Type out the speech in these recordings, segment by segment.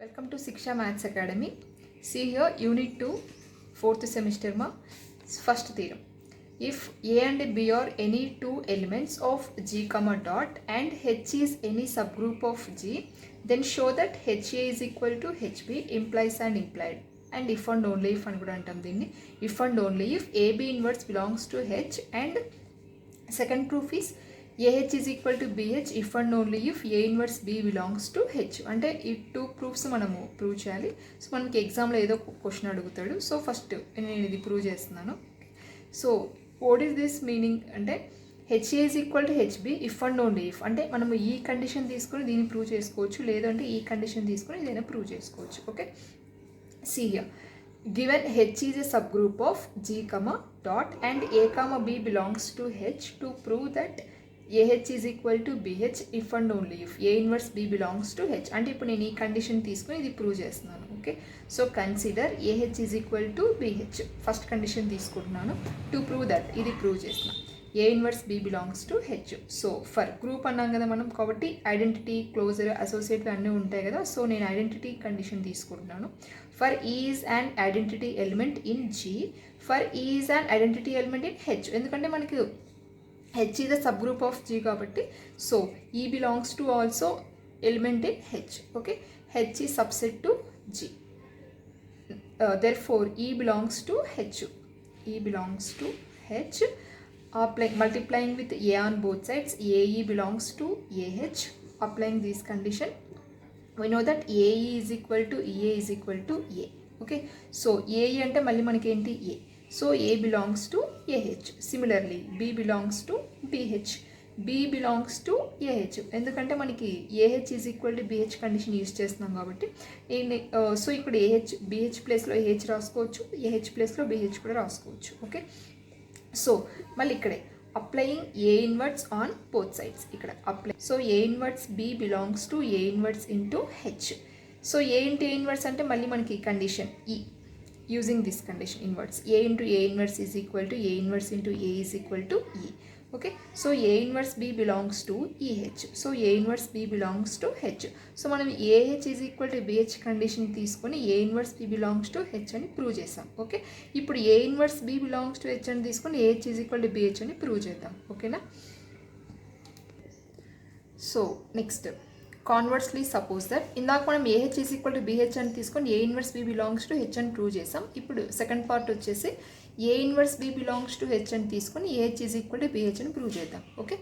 Welcome to Siksha Maths Academy. See here, Unit 2, 4th semester ma first theorem. If A and B are any two elements of G comma dot and H is any subgroup of G, then show that HA is equal to HB implies and implied. And if and only if and antam dinni, if and only if AB inverse belongs to H, and second proof is AH is equal to BH if and only if A inverse B belongs to H. అంటే ఈ two proofs మనము prove చేయాలి. So మనకి ఎగ్జామ్లో ఏదో question అడుగుతాడు. So first నేను ఇది ప్రూవ్ చేస్తున్నాను. So what is this meaning అంటే HA is equal to HB if and only if అంటే మనము ఈ కండిషన్ తీసుకొని దీన్ని ప్రూవ్ చేసుకోవచ్చు, లేదంటే ఈ కండిషన్ తీసుకొని ఏదైనా ప్రూవ్ చేసుకోవచ్చు. Okay, see here, given H is a subgroup of G comma dot and A comma B belongs to H, to prove that AH is equal to BH if and only if A inverse B belongs to H. అంటే ఇప్పుడు నేను ఈ condition తీసుకుని ఇది prove చేస్తున్నాను. Okay, so consider AH is equal to BH first condition తీసుకుంటున్నాను to prove that ఇది prove చేస్తున్నాను. A inverse B belongs to H. So for group అన్నాం కదా మనం, కాబట్టి ఐడెంటిటీ క్లోజర్ అసోసియేట్ అన్నీ ఉంటాయి కదా. సో నేను ఐడెంటిటీ కండిషన్ తీసుకుంటున్నాను. For E is an identity element in G, for E is an identity element in H. ఎందుకంటే మనకి H is a subgroup of G కాబట్టి so E belongs to also element in H. Okay, H is subset to G. Therefore E belongs to H. E belongs to H. Multiplying with A on both sides, AE belongs to AH. Applying this condition, we know that AE is equal to EA is equal to A. Okay, so AE అంటే మళ్ళీ మనకి ఏంటి A. So A belongs to AH. Similarly B belongs to BH. B belongs to AH. ఎందుకంటే మనకి AH is equal to BH condition use చేస్తున్నాం కాబట్టి so ఇక్కడ BH ప్లేస్లో AH రాసుకోవచ్చు, AH ప్లేస్లో BH కూడా రాసుకోవచ్చు. ఓకే, సో మళ్ళీ ఇక్కడే applying A inverse on both sides ఇక్కడ apply. So A inverse B belongs to A inverse into H. So A into A inverse అంటే మళ్ళీ మనకి condition E. Using this condition inverse, A into A inverse is equal to A inverse into A is equal to E. Okay, so A inverse B belongs to EH. So A inverse B belongs to H. So మనం AH is equal to BH condition తీసుకొని A inverse B belongs to H అని prove చేసాం. Okay, ఇప్పుడు A inverse B belongs to H అని తీసుకొని AH is equal to BH అని prove చేద్దాం. ఓకేనా, సో నెక్స్ట్ కాన్వర్స్లీ సపోజ్ దట్ ఇందాక మనం AH is equal to BH అని తీసుకొని A inverse B belongs to H అని ప్రూవ్ చేసాం. ఇప్పుడు సెకండ్ పార్ట్ వచ్చేసి A inverse B belongs to H అని తీసుకొని AH is equal to BH అని ప్రూవ్ చేద్దాం. Okay,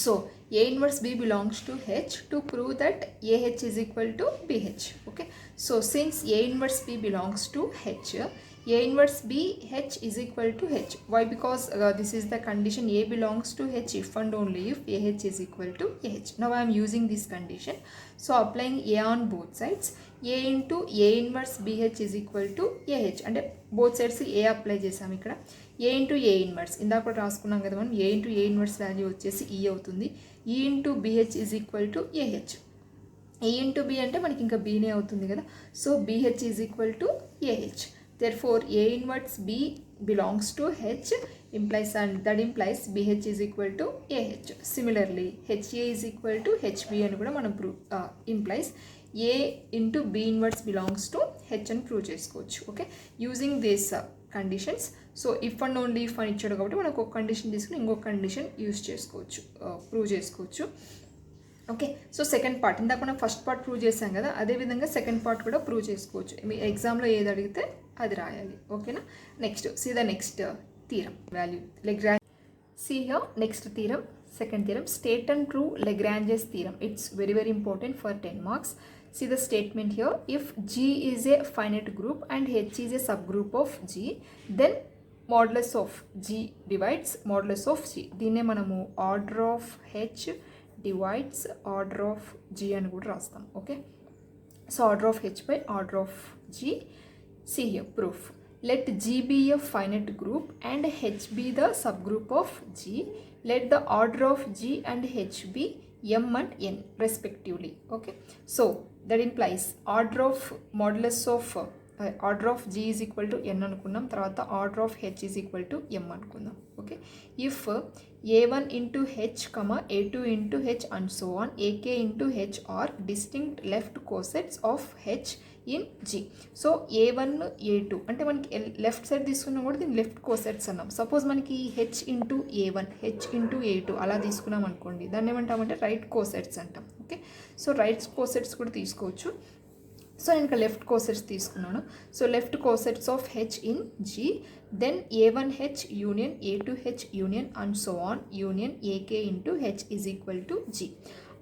so A inverse B belongs to H to prove that AH is equal to BH. Okay, so since A inverse B belongs to H, A inverse BH is equal to H. Why? Because this is the condition A belongs to H if and only if AH is equal to AH. Now I am using this condition. So applying A on both sides, A into A inverse BH is equal to AH. And both sides A apply చేసాం ఇక్కడ. A into A inverse ఇందాక రాసుకున్నాం కదా మనం, A into A inverse value వచ్చేసి E అవుతుంది. E into BH is equal to AH. A into B అంటే మనకి ఇంకా Bనే అవుతుంది కదా. So BH is equal to AH. Therefore A inverse B belongs to H implies, and that implies BH is equal to AH. Similarly HA is equal to HB అని కూడా మనం implies A into B inverse belongs to H అని prove చేసుకోవచ్చు. Okay, using this conditions. So if and only if అని ఇచ్చాడు కాబట్టి మనకు ఒక కండిషన్ తీసుకుని ఇంకొక కండిషన్ యూజ్ చేసుకోవచ్చు, ప్రూవ్ చేసుకోవచ్చు. ఓకే, సో సెకండ్ పార్ట్ ఇందాక మనం ఫస్ట్ పార్ట్ ప్రూవ్ చేసాం కదా, అదేవిధంగా సెకండ్ పార్ట్ కూడా ప్రూవ్ చేసుకోవచ్చు. మీ ఎగ్జామ్లో ఏది అడిగితే అది రాయాలి. ఓకేనా, next see the next theorem value Lagrange. See here next theorem, second theorem, state and true Lagrange's theorem. It's very very important for 10 marks. See the statement here, if G is a finite group and H is a subgroup of G, then modulus of G divides modulus of G. దీన్నే మనము order of H divides order of G అని కూడా రాస్తాం. Okay, so order of H by order of G. See here proof. Let G be a finite group and H be the subgroup of G. Let the order of G and H be M and N respectively. Okay, so that implies order of modulus of order of G is equal to N అనుకున్నాం, తర్వాత order of H is equal to M అనుకుందాం. Okay, if a1 into h, a2 into h and so on, ak into h are distinct left cosets of h in G. So a1 a2 అంటే మనకి left side తీసుకున్నాం కూడా దీన్ని left cosets అన్నాం. Suppose మనకి h into a1 h into a2 అలా తీసుకున్నాం అనుకోండి, దాన్ని ఏమంటామంటే రైట్ కోసెట్స్ అంటాం. ఓకే, సో రైట్ కోసెట్స్ కూడా తీసుకోవచ్చు. సో నేను ఇక్కడ లెఫ్ట్ కోసెట్స్ తీసుకున్నాను. So left cosets of H in G, then a1h union a2h union and so on union ak into H is equal to G,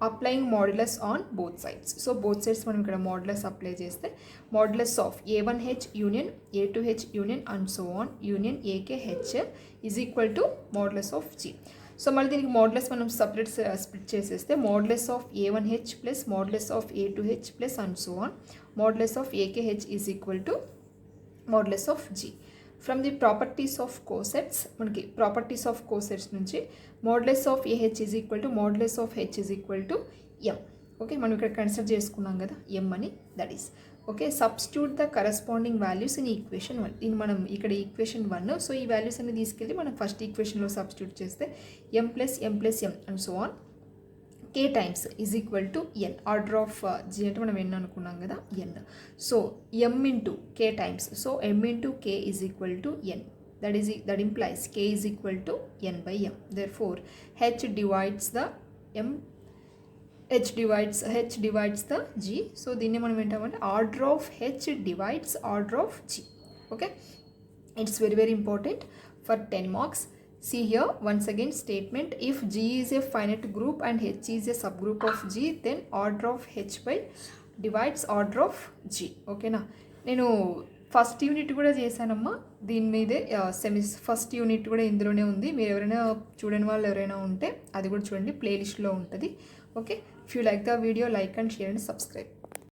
applying modulus on both sides. So both sides మనం ఇక్కడ modulus apply చేస్తే modulus of a1h union a2h union and so on union akh is equal to modulus of G. So మళ్ళీ దీనికి modulus మనం separate split చేసేస్తే modulus of a1h plus modulus of a2h plus and so on modulus of akh is equal to modulus of g. From the properties of cosets మనకి properties of cosets నుంచి modulus of ah is equal to modulus of h is equal to m. Okay, మనం ఇక్కడ consider చేసుకున్నాం కదా m అని, that is okay. Substitute the corresponding values in equation 1. దీన్ని మనం ఇక్కడ ఈక్వేషన్ 1, సో ఈ వాల్యూస్ అన్ని తీసుకెళ్ళి మనం ఫస్ట్ ఈక్వేషన్లో సబ్స్టిట్యూట్ చేస్తే m plus m and so on k times is equal to n. Order of g అంటే మనం n అనుకున్నాం కదా n. So m into k times, so m into k is equal to n. That implies k is equal to n by m. Therefore, h divides the g. So దీన్ని మనం ఏంటంటే order of h divides order of g. Okay, it's very very important for 10 marks. See here once again statement, if g is a finite group and h is a subgroup of g, then order of h by divides order of g. ఓకేనా, నేను first unit కూడా చేశానమ్మా దీని మీదే, first unit కూడా ఇందులోనే ఉంది. మీరు ఎవరైనా చూడని వాళ్ళు ఎవరైనా ఉంటే అది కూడా చూడండి, ప్లేలిస్ట్లో ఉంటుంది. Okay, if you like the video, like and share and subscribe.